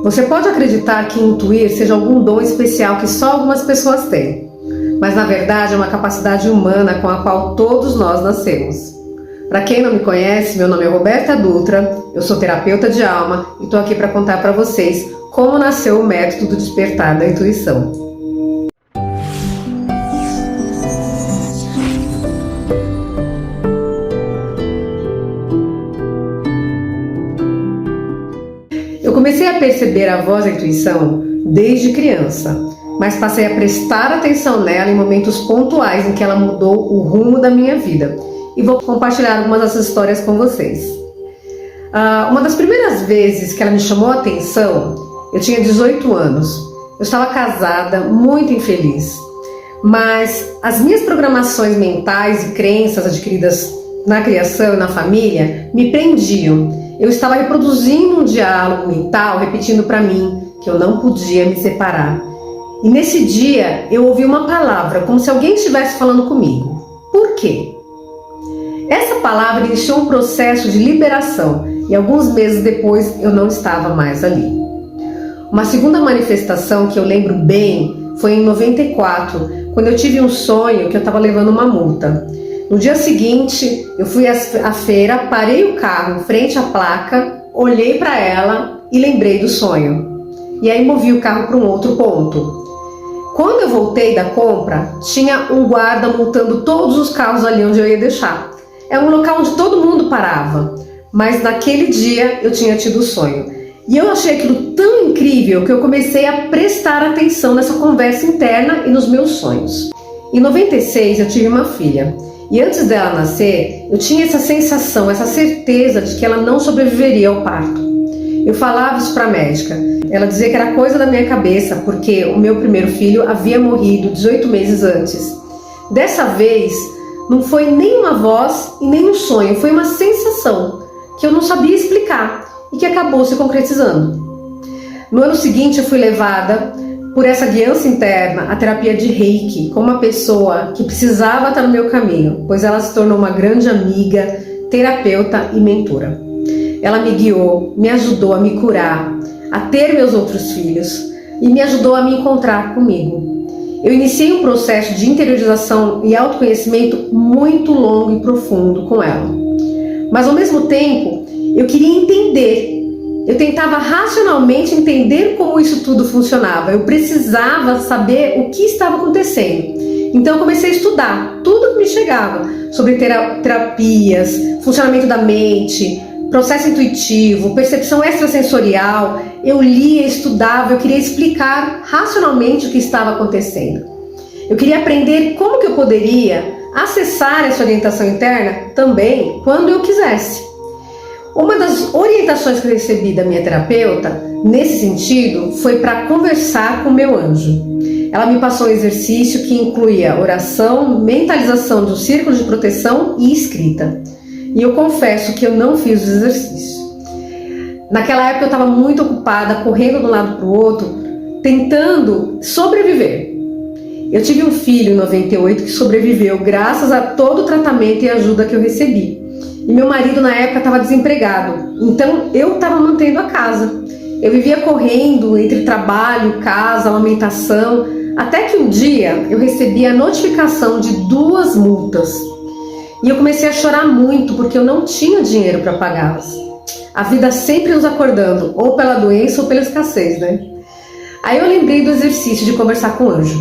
Você pode acreditar que intuir seja algum dom especial que só algumas pessoas têm, mas na verdade é uma capacidade humana com a qual todos nós nascemos. Para quem não me conhece, meu nome é Roberta Dutra, eu sou terapeuta de alma e estou aqui para contar para vocês como nasceu o método do despertar da intuição. Eu comecei a perceber a voz da intuição desde criança, mas passei a prestar atenção nela em momentos pontuais em que ela mudou o rumo da minha vida. E vou compartilhar algumas dessas histórias com vocês. Uma das primeiras vezes que ela me chamou a atenção, eu tinha 18 anos. Eu estava casada, muito infeliz. Mas as minhas programações mentais e crenças adquiridas na criação e na família me prendiam. Eu estava reproduzindo um diálogo mental, repetindo para mim que eu não podia me separar. E nesse dia eu ouvi uma palavra, como se alguém estivesse falando comigo. Por quê? Essa palavra iniciou um processo de liberação e alguns meses depois eu não estava mais ali. Uma segunda manifestação que eu lembro bem foi em 94, quando eu tive um sonho que eu estava levando uma multa. No dia seguinte, eu fui à feira, parei o carro em frente à placa, olhei para ela e lembrei do sonho. E aí movi o carro para um outro ponto. Quando eu voltei da compra, tinha um guarda multando todos os carros ali onde eu ia deixar. É um local onde todo mundo parava, mas naquele dia eu tinha tido o sonho. E eu achei aquilo tão incrível que eu comecei a prestar atenção nessa conversa interna e nos meus sonhos. Em 96 eu tive uma filha. E antes dela nascer, eu tinha essa sensação, essa certeza de que ela não sobreviveria ao parto. Eu falava isso para a médica. Ela dizia que era coisa da minha cabeça, porque o meu primeiro filho havia morrido 18 meses antes. Dessa vez, não foi nem uma voz e nem um sonho, foi uma sensação que eu não sabia explicar e que acabou se concretizando. No ano seguinte, eu fui levada por essa guiança interna, a terapia de Reiki, com uma pessoa que precisava estar no meu caminho, pois ela se tornou uma grande amiga, terapeuta e mentora. Ela me guiou, me ajudou a me curar, a ter meus outros filhos e me ajudou a me encontrar comigo. Eu iniciei um processo de interiorização e autoconhecimento muito longo e profundo com ela. Mas ao mesmo tempo, eu queria entender. Eu tentava racionalmente entender como isso tudo funcionava. Eu precisava saber o que estava acontecendo. Então eu comecei a estudar tudo que me chegava sobre terapias, funcionamento da mente, processo intuitivo, percepção extrasensorial. Eu lia, estudava, eu queria explicar racionalmente o que estava acontecendo. Eu queria aprender como que eu poderia acessar essa orientação interna também quando eu quisesse. Uma das orientações que eu recebi da minha terapeuta, nesse sentido, foi para conversar com o meu anjo. Ela me passou um exercício que incluía oração, mentalização do círculo de proteção e escrita. E eu confesso que eu não fiz o exercício. Naquela época eu estava muito ocupada, correndo de um lado para o outro, tentando sobreviver. Eu tive um filho em 98 que sobreviveu graças a todo o tratamento e ajuda que eu recebi. E meu marido na época estava desempregado, então eu estava mantendo a casa. Eu vivia correndo entre trabalho, casa, alimentação, até que um dia eu recebi a notificação de 2 multas. E eu comecei a chorar muito porque eu não tinha dinheiro para pagá-las. A vida sempre nos acordando, ou pela doença ou pela escassez, né? Aí eu lembrei do exercício de conversar com o anjo.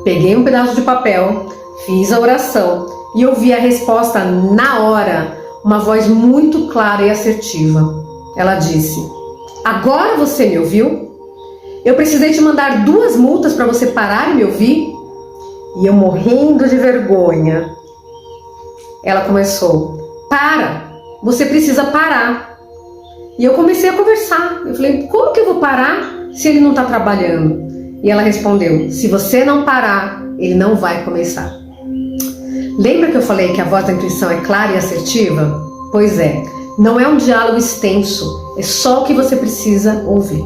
Peguei um pedaço de papel, fiz a oração e ouvi a resposta na hora. Uma voz muito clara e assertiva. Ela disse: agora você me ouviu? Eu precisei te mandar 2 multas para você parar e me ouvir? E eu morrendo de vergonha. Ela começou: para, você precisa parar. E eu comecei a conversar. Eu falei: como que eu vou parar se ele não está trabalhando? E ela respondeu: se você não parar, ele não vai começar. Lembra que eu falei que a voz da intuição é clara e assertiva? Pois é, não é um diálogo extenso, é só o que você precisa ouvir.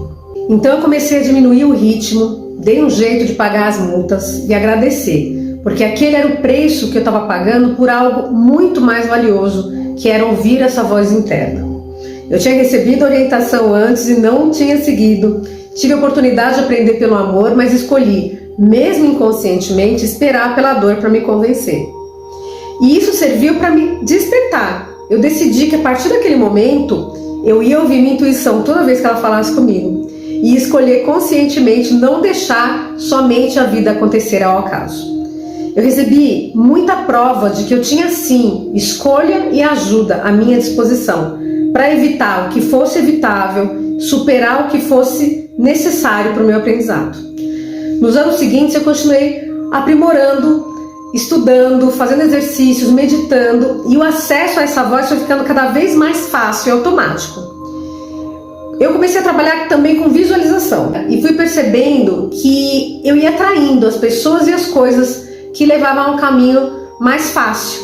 Então eu comecei a diminuir o ritmo, dei um jeito de pagar as multas e agradecer, porque aquele era o preço que eu estava pagando por algo muito mais valioso, que era ouvir essa voz interna. Eu tinha recebido orientação antes e não tinha seguido. Tive a oportunidade de aprender pelo amor, mas escolhi, mesmo inconscientemente, esperar pela dor para me convencer. E isso serviu para me despertar. Eu decidi que a partir daquele momento eu ia ouvir minha intuição toda vez que ela falasse comigo e escolher conscientemente não deixar somente a vida acontecer ao acaso. Eu recebi muita prova de que eu tinha sim escolha e ajuda à minha disposição para evitar o que fosse evitável, superar o que fosse necessário para o meu aprendizado. Nos anos seguintes eu continuei aprimorando, estudando, fazendo exercícios, meditando, e o acesso a essa voz foi ficando cada vez mais fácil e automático. Eu comecei a trabalhar também com visualização e fui percebendo que eu ia atraindo as pessoas e as coisas que levavam a um caminho mais fácil.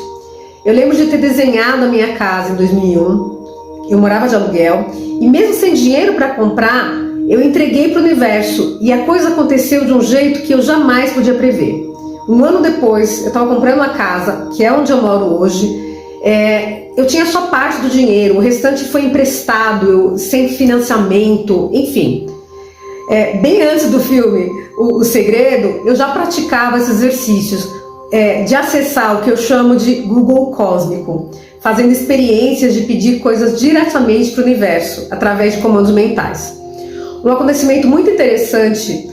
Eu lembro de ter desenhado a minha casa em 2001, eu morava de aluguel, e mesmo sem dinheiro para comprar, eu entreguei para o universo e a coisa aconteceu de um jeito que eu jamais podia prever. Um ano depois, eu estava comprando uma casa, que é onde eu moro hoje. Eu tinha só parte do dinheiro, o restante foi emprestado, sem financiamento, enfim. Bem antes do filme O Segredo, eu já praticava esses exercícios de acessar o que eu chamo de Google cósmico, fazendo experiências de pedir coisas diretamente para o universo, através de comandos mentais. Um acontecimento muito interessante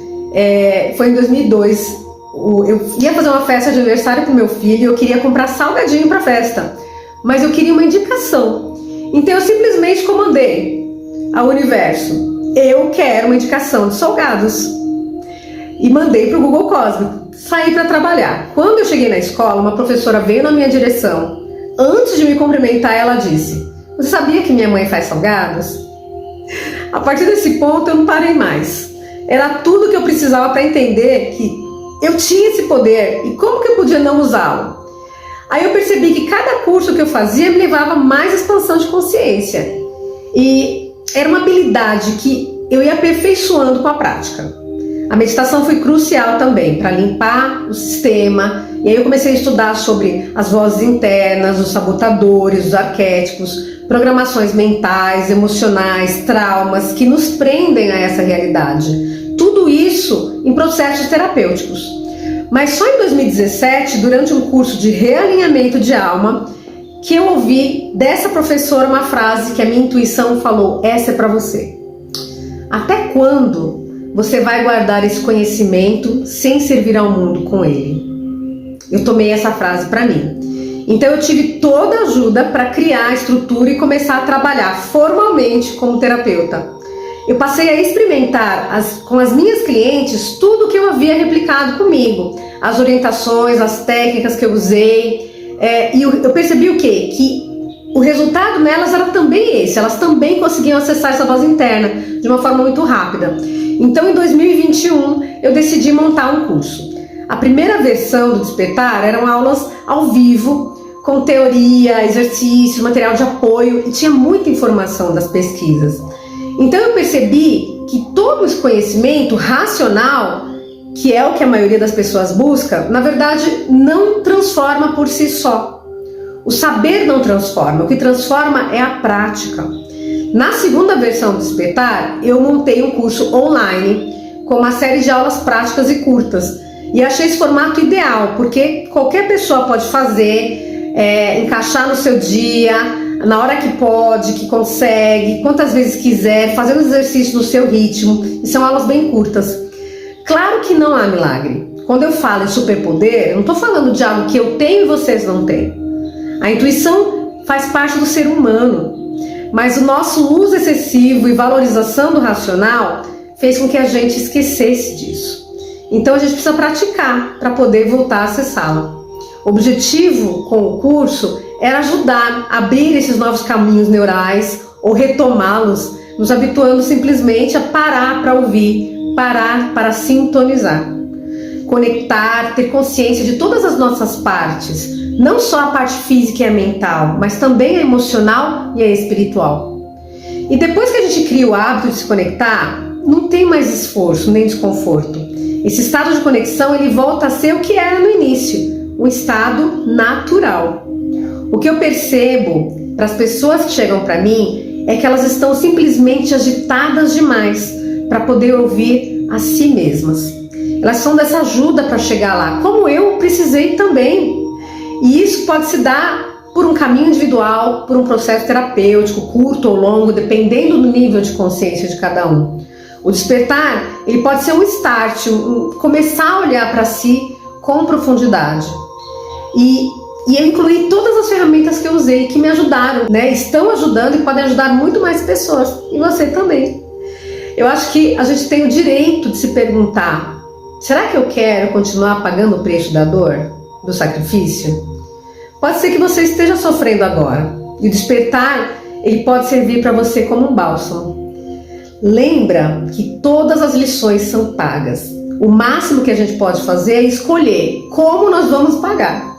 foi em 2002. Eu ia fazer uma festa de aniversário para o meu filho e eu queria comprar salgadinho para a festa, mas eu queria uma indicação. Então eu simplesmente comandei ao universo: eu quero uma indicação de salgados. E mandei para o Google Cósmico. Saí para trabalhar. Quando eu cheguei na escola, uma professora veio na minha direção. Antes de me cumprimentar, ela disse: você sabia que minha mãe faz salgados? A partir desse ponto eu não parei mais. Era tudo que eu precisava para entender que eu tinha esse poder e como que eu podia não usá-lo. Aí eu percebi que cada curso que eu fazia me levava a mais expansão de consciência. E era uma habilidade que eu ia aperfeiçoando com a prática. A meditação foi crucial também para limpar o sistema. E aí eu comecei a estudar sobre as vozes internas, os sabotadores, os arquétipos, programações mentais, emocionais, traumas que nos prendem a essa realidade. Tudo isso em processos terapêuticos. Mas só em 2017, durante um curso de realinhamento de alma, que eu ouvi dessa professora uma frase que a minha intuição falou: essa é para você. Até quando você vai guardar esse conhecimento sem servir ao mundo com ele? Eu tomei essa frase para mim. Então eu tive toda a ajuda para criar a estrutura e começar a trabalhar formalmente como terapeuta. Eu passei a experimentar com as minhas clientes tudo que eu havia replicado comigo, as orientações, as técnicas que eu usei, e eu percebi o quê? Que o resultado nelas era também esse, elas também conseguiam acessar essa voz interna de uma forma muito rápida. Então em 2021 eu decidi montar um curso. A primeira versão do Despertar eram aulas ao vivo, com teoria, exercício, material de apoio, e tinha muita informação das pesquisas. Então eu percebi que todo esse conhecimento racional, que é o que a maioria das pessoas busca, na verdade não transforma por si só. O saber não transforma, o que transforma é a prática. Na segunda versão do Despertar, eu montei um curso online com uma série de aulas práticas e curtas. E achei esse formato ideal, porque qualquer pessoa pode fazer, encaixar no seu dia, na hora que pode, que consegue, quantas vezes quiser, fazendo exercício no seu ritmo. E são aulas bem curtas. Claro que não há milagre. Quando eu falo em superpoder, eu não estou falando de algo que eu tenho e vocês não têm. A intuição faz parte do ser humano, mas o nosso uso excessivo e valorização do racional fez com que a gente esquecesse disso. Então a gente precisa praticar para poder voltar a acessá-la. O objetivo com o curso era ajudar a abrir esses novos caminhos neurais ou retomá-los, nos habituando simplesmente a parar para ouvir, parar para sintonizar, conectar, ter consciência de todas as nossas partes, não só a parte física e a mental, mas também a emocional e a espiritual. E depois que a gente cria o hábito de se conectar, não tem mais esforço nem desconforto. Esse estado de conexão ele volta a ser o que era no início, um estado natural. O que eu percebo para as pessoas que chegam para mim é que elas estão simplesmente agitadas demais para poder ouvir a si mesmas. Elas são dessa ajuda para chegar lá, como eu precisei também. E isso pode se dar por um caminho individual, por um processo terapêutico, curto ou longo, dependendo do nível de consciência de cada um. O despertar, ele pode ser um start, começar a olhar para si com profundidade. E eu incluí todas as ferramentas que eu usei, que me ajudaram, né? Estão ajudando e podem ajudar muito mais pessoas. E você também. Eu acho que a gente tem o direito de se perguntar: será que eu quero continuar pagando o preço da dor, do sacrifício? Pode ser que você esteja sofrendo agora. E o despertar, ele pode servir para você como um bálsamo. Lembra que todas as lições são pagas. O máximo que a gente pode fazer é escolher como nós vamos pagar.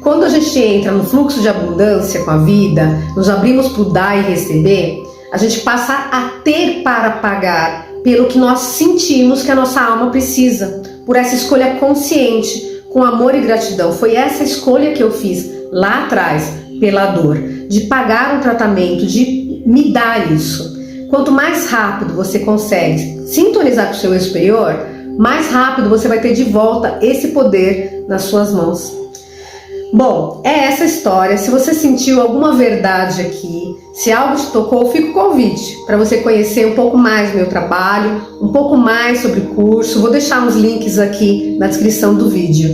Quando a gente entra no fluxo de abundância com a vida, nos abrimos para o dar e receber, a gente passa a ter para pagar pelo que nós sentimos que a nossa alma precisa, por essa escolha consciente, com amor e gratidão. Foi essa escolha que eu fiz lá atrás, pela dor, de pagar um tratamento, de me dar isso. Quanto mais rápido você consegue sintonizar com o seu eu superior, mais rápido você vai ter de volta esse poder nas suas mãos. Bom, é essa história. Se você sentiu alguma verdade aqui, se algo te tocou, fica o convite para você conhecer um pouco mais do meu trabalho, um pouco mais sobre o curso. Vou deixar uns links aqui na descrição do vídeo.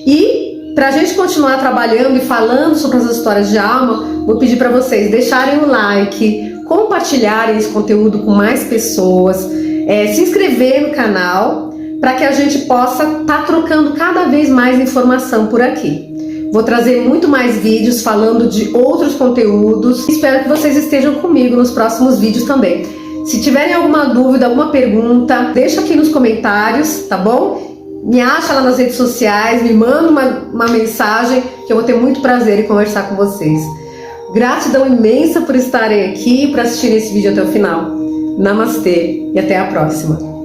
E para a gente continuar trabalhando e falando sobre as histórias de alma, vou pedir para vocês deixarem um like, compartilharem esse conteúdo com mais pessoas, se inscrever no canal, para que a gente possa estar trocando cada vez mais informação por aqui. Vou trazer muito mais vídeos falando de outros conteúdos. Espero que vocês estejam comigo nos próximos vídeos também. Se tiverem alguma dúvida, alguma pergunta, deixa aqui nos comentários, tá bom? Me acha lá nas redes sociais, me manda uma mensagem que eu vou ter muito prazer em conversar com vocês. Gratidão imensa por estarem aqui e por assistirem esse vídeo até o final. Namastê e até a próxima.